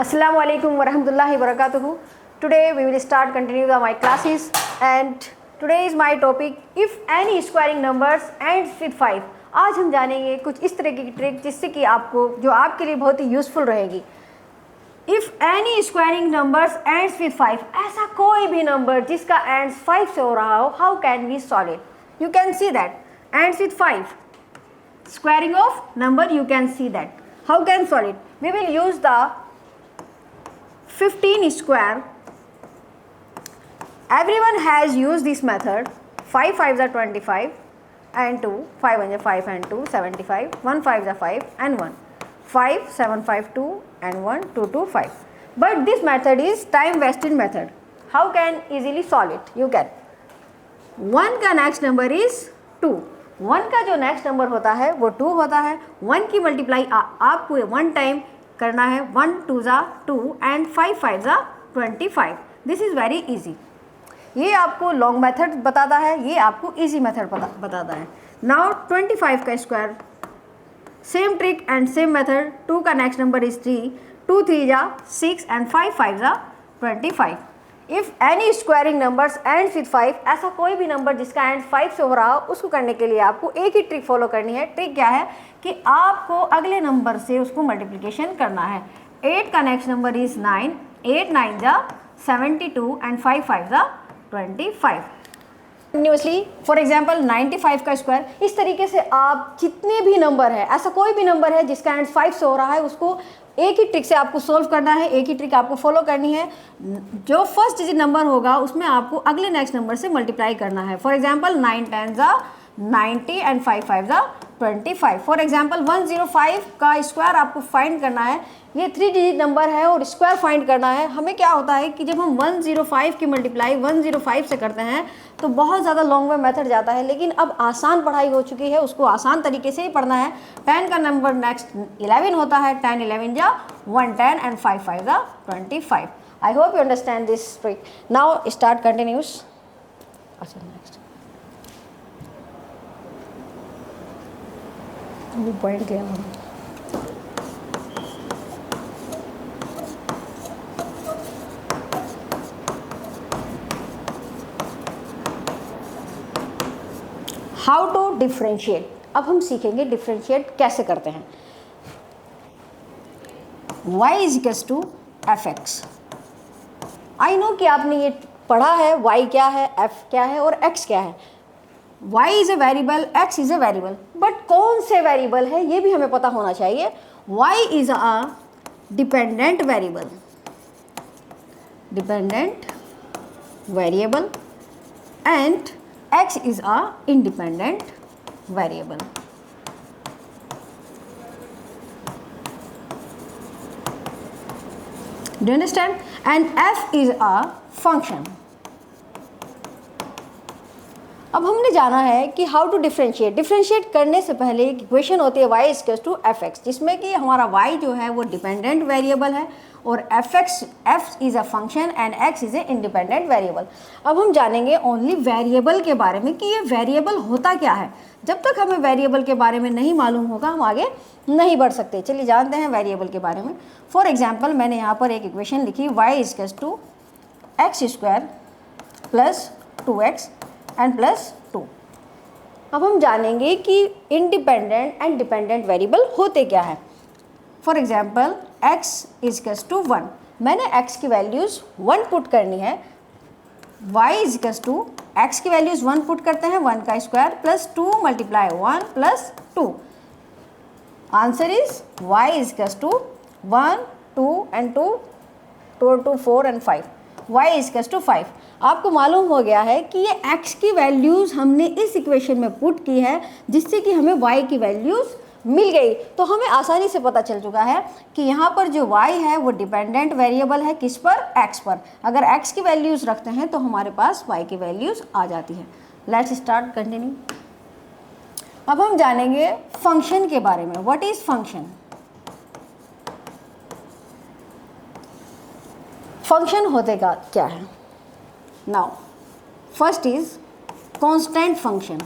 Assalamu alaikum wa rahmatullahi wa barakatuhu. Today we will start continue my classes, and today is my topic if any squaring numbers ends with 5. आज हम जानेंगे कुछ इस तरह की trick जिससे कि आपको जो आपके लिए बहुत ही यूज़फुल रहेगी. If any squaring numbers ends with 5, ऐसा कोई भी नंबर जिसका एंड्स 5 से हो रहा हो, how can we solve it? You can see that ends with 5, squaring of number, you can see that. How can solve it? We will use the 15 square. Everyone has used this method. 5 5s are 25 and 2, 5 1s are 5 and 2 75, 1 5s are 5 and 1, 5 7 5 2 and 1 2 2 5. But this method is time wasted method. How can easily solve it? You can. 1 का next number is 2. 1 का जो next number होता है वो 2 होता है. 1 की multiply आपको 1 टाइम करना है. 1 2 ज़ा 2 एंड 5 5 ज़ा 25. This is very easy. ये आपको लॉन्ग मेथड बताता है, ये आपको इजी मेथड बताता है. नाउ 25 का square, same trick and same method. 2 का नेक्स्ट नंबर इज 3, 2 3 ज़ा 6 एंड 5 5 ज़ा 25. If any squaring numbers ends with 5, ऐसा कोई भी नंबर जिसका एंड 5 से हो रहा हो, उसको करने के लिए आपको एक ही ट्रिक फॉलो करनी है. ट्रिक क्या है कि आपको अगले नंबर से उसको मल्टीप्लिकेशन करना है. 8 का नेक्स्ट नंबर इज़ 9, 8 9 ज़ा 72 एंड 5 5 ज़ा 25. कंटिन्यूसली फॉर एग्जाम्पल 95 का स्क्वायर. इस तरीके से आप जितने भी नंबर है, ऐसा कोई भी नंबर है जिसका एंड 5 से हो रहा है, उसको एक ही ट्रिक से आपको सोल्व करना है. एक ही ट्रिक आपको फॉलो करनी है. जो फर्स्ट डिजिट नंबर होगा उसमें आपको अगले नेक्स्ट नंबर से मल्टीप्लाई करना है. फॉर एग्जांपल 9 10 ज़ा 90 एंड 5 5 ज़ा 25. फॉर एग्जांपल 105 का स्क्वायर आपको फाइंड करना है. ये 3 डिजिट नंबर है और स्क्वायर फाइंड करना है. हमें क्या होता है कि जब हम 105 की मल्टीप्लाई 105 से करते हैं तो बहुत ज़्यादा लॉन्ग वे मेथड जाता है, लेकिन अब आसान पढ़ाई हो चुकी है, उसको आसान तरीके से ही पढ़ना है. 10 का नंबर नेक्स्ट 11 होता है. 10 11 जा 110 एंड 5 5 जा 25. I hope you understand this trick. Now start continuous. अच्छा नेक्स्ट पॉइंट क्लियर हो. How to differentiate. अब हम सीखेंगे डिफ्रेंशिएट कैसे करते हैं. y is equals to F X. I know कि आपने ये पढ़ा है y क्या है, f क्या है और x क्या है. y is a variable, x is a variable, but कौन से वेरिएबल है ये भी हमें पता होना चाहिए. y is a dependent variable, dependent variable and x is a independent variable. Do you understand? And f is a function. अब हमने जाना है कि हाउ टू डिफ्रेंशिएट. डिफ्रेंशिएट करने से पहले एक इक्वेशन होती है y equals to F X, जिसमें कि हमारा y जो है वो डिपेंडेंट वेरिएबल है और f is a function and x is a independent variable. अब हम जानेंगे ओनली वेरिएबल के बारे में कि ये वेरिएबल होता क्या है. जब तक हमें वेरिएबल के बारे में नहीं मालूम होगा हम आगे नहीं बढ़ सकते. चलिए जानते हैं वेरिएबल के बारे में. फॉर एग्जाम्पल मैंने यहाँ पर एक इक्वेशन लिखी, y equals to X square plus 2x and plus 2. अब हम जानेंगे कि इंडिपेंडेंट एंड डिपेंडेंट वेरिएबल होते क्या है. For example x equals to 1. मैंने x की वैल्यूज़ 1 पुट करनी है. y इक्वल्स टू x की वैल्यूज़ 1 पुट करते हैं, 1 का square plus 2 multiply 1 plus 2. Answer is y equals to 1 2 and 2 2 2 4 and 5. y equals to 5. आपको मालूम हो गया है कि ये x की वैल्यूज़ हमने इस इक्वेशन में पुट की है, जिससे कि हमें y की वैल्यूज़ मिल गई. तो हमें आसानी से पता चल चुका है कि यहाँ पर जो y है वो डिपेंडेंट वेरिएबल है. किस पर? x पर. अगर x की वैल्यूज़ रखते हैं तो हमारे पास y की वैल्यूज़ आ जाती है. Let's start continue. अब हम जानेंगे फंक्शन के बारे में. What is function? फंक्शन होते का क्या है. Now first is constant function,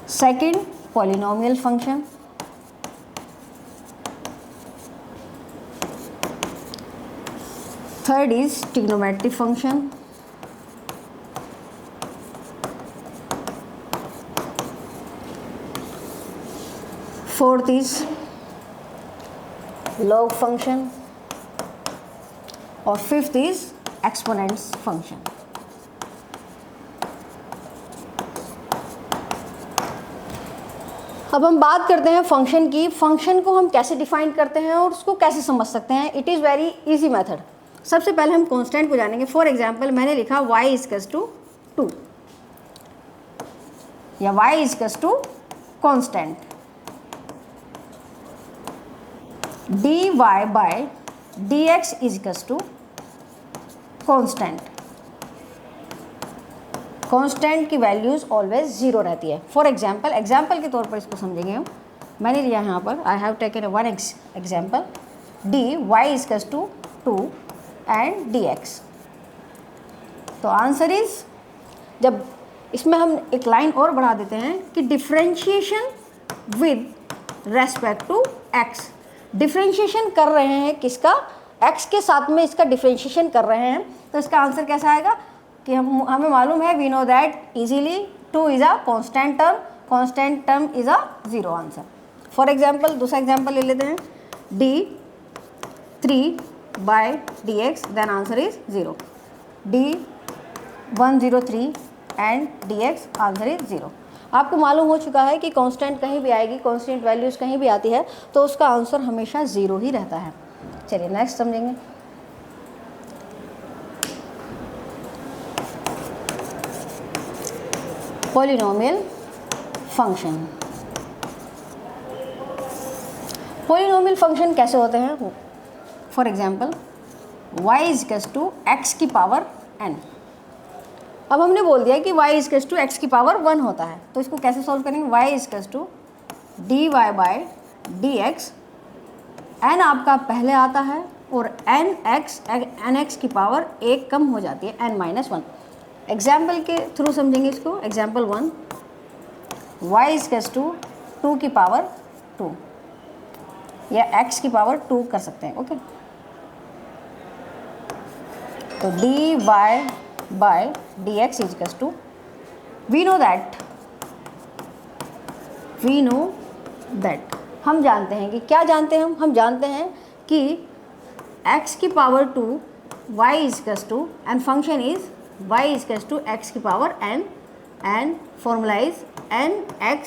second polynomial function, Third is trigonometric function. Fourth is log function. और फिफ्थ इज एक्सपोनेंट्स फंक्शन. अब हम बात करते हैं फंक्शन की. फंक्शन को हम कैसे डिफाइन करते हैं और उसको कैसे समझ सकते हैं. It is very easy method. सबसे पहले हम कांस्टेंट को जानेंगे. फॉर एग्जांपल मैंने लिखा y इजकस टू 2 या y इजकस to constant dy by dx इजकस टू कांस्टेंट. कांस्टेंट की वैल्यूज ऑलवेज जीरो रहती है. फॉर एग्जाम्पल के तौर पर इसको समझेंगे हम. मैंने लिया यहाँ पर I have taken one example d y इजकस टू 2 एंड डी एक्स. तो आंसर इज, जब इसमें हम एक लाइन और बढ़ा देते हैं कि differentiation with respect to X. Differentiation कर रहे हैं किसका, x के साथ में इसका डिफ्रेंशिएशन कर रहे हैं. तो इसका आंसर कैसा आएगा कि हमें मालूम है, we know that easily 2 is a constant term is a zero answer. For example दूसरा एग्जांपल ले लेते हैं d3 by dx, then answer is 0. d103 and dx answer is 0. आपको मालूम हो चुका है कि कांस्टेंट कहीं भी आएगी, कांस्टेंट वैल्यूज़ कहीं भी आती है तो उसका आंसर हमेशा 0 ही रहता है. चलिए नेक्स्ट समझेंगे. Polynomial function. पॉलिनोमियल फंक्शन कैसे होते हैं. फॉर एग्जांपल y इजकस टू x की पावर n. अब हमने बोल दिया कि y इजकस टू x की पावर 1 होता है. तो इसको कैसे सॉल्व करेंगे. y इजकस to dy by dx. n आपका पहले आता है और nx की पावर 1 कम हो जाती है, n-1. एग्जाम्पल के थ्रू समझेंगे इसको. एग्जाम्पल 1 y इजकस टू 2 की पावर 2 या x की पावर 2 कर सकते हैं. ओके. तो dy बाय dx इजकस टू, वी नो दैट हम जानते हैं कि क्या जानते हैं हम जानते हैं कि x की पावर 2 y इजकस to and function is y इजकस टू x की power n and formula is nx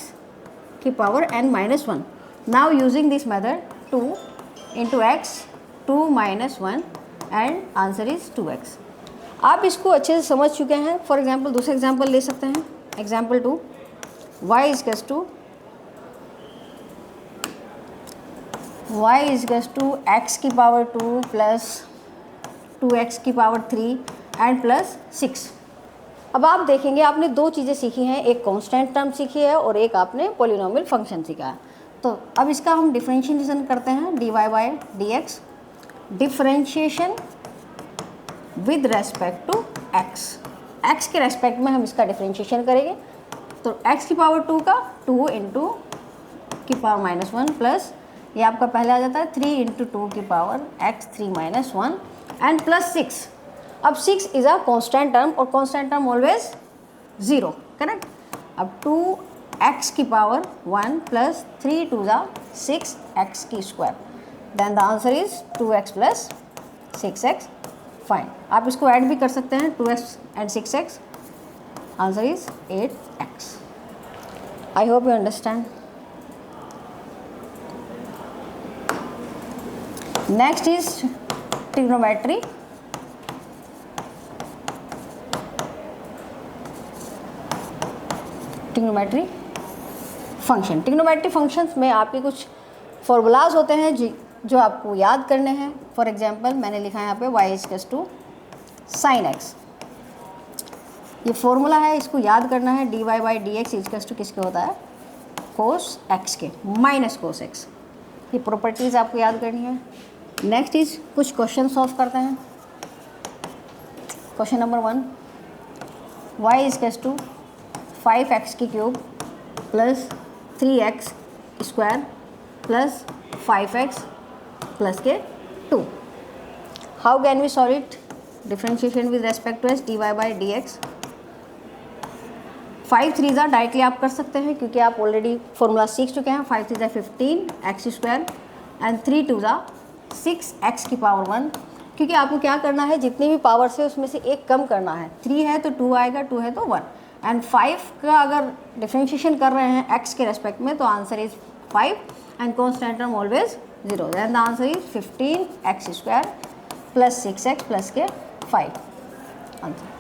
की power n-1. Now using this method 2 into x 2 - 1 and answer is 2x. आप इसको अच्छे से समझ चुके हैं. फॉर एग्जाम्पल दूसरा एग्जाम्पल ले सकते हैं. एग्जाम्पल 2 y इजकस टू x की पावर 2 प्लस 2x की पावर 3 एंड प्लस 6. अब आप देखेंगे आपने दो चीज़ें सीखी हैं, एक कांस्टेंट टर्म सीखी है और एक आपने पॉलिनोमियल फंक्शन सीखा है. तो अब इसका हम डिफरेंशिएशन करते हैं. dy by dx, differentiation with respect to x के रेस्पेक्ट में हम इसका डिफरेंशिएशन करेंगे. तो x की पावर 2 का 2 इंटू की पावर -1 प्लस ये आपका पहले आ जाता है 3 इंटू 2 की पावर x 3 - 1 एंड प्लस 6. अब 6 इज़ अ कांस्टेंट टर्म और कांस्टेंट टर्म ऑलवेज 0, करेक्ट. अब 2x की पावर 1 प्लस 3 2 6x की square, then the answer is 2x plus 6x. Fine. आप इसको ऐड भी कर सकते हैं 2x and 6x. Answer is 8x. I hope you understand. Next is trigonometry. Trigonometry functions में आपके कुछ फॉर्मूलाज होते हैं जो आपको याद करने हैं. फॉर एग्जांपल मैंने लिखा है यहाँ पे y इजकस टू साइन x. ये फॉर्मूला है, इसको याद करना है. dy बाई dx इजकस टू किसके होता है, कोस x के, माइनस कोस x. ये प्रॉपर्टीज़ आपको याद करनी है. नेक्स्ट इज कुछ क्वेश्चन सॉल्व करते हैं. क्वेश्चन नंबर 1 y इजकस टू 5x की cube plus 3x square plus 5x plus के 2. How can we solve it? Differentiation with respect to S, dy by D x. 5 3 directly आप कर सकते हैं क्योंकि आप ऑलरेडी फॉर्मूला सीख चुके हैं। 5 3 15 एक्स स्क्वायर एंड 3 2 6 एक्स की पावर 1, क्योंकि आपको क्या करना है, जितनी भी पावर्स है उसमें से एक कम करना है। 3 है तो 2 आएगा, 2 है तो 1, एंड 5 का अगर डिफरेंशिएशन कर रहे हैं एक्स के रेस्पेक्ट में तो answer is 5 and constant term always 0, then the answer is 15 X square plus 6 X plus के 5 आंसर।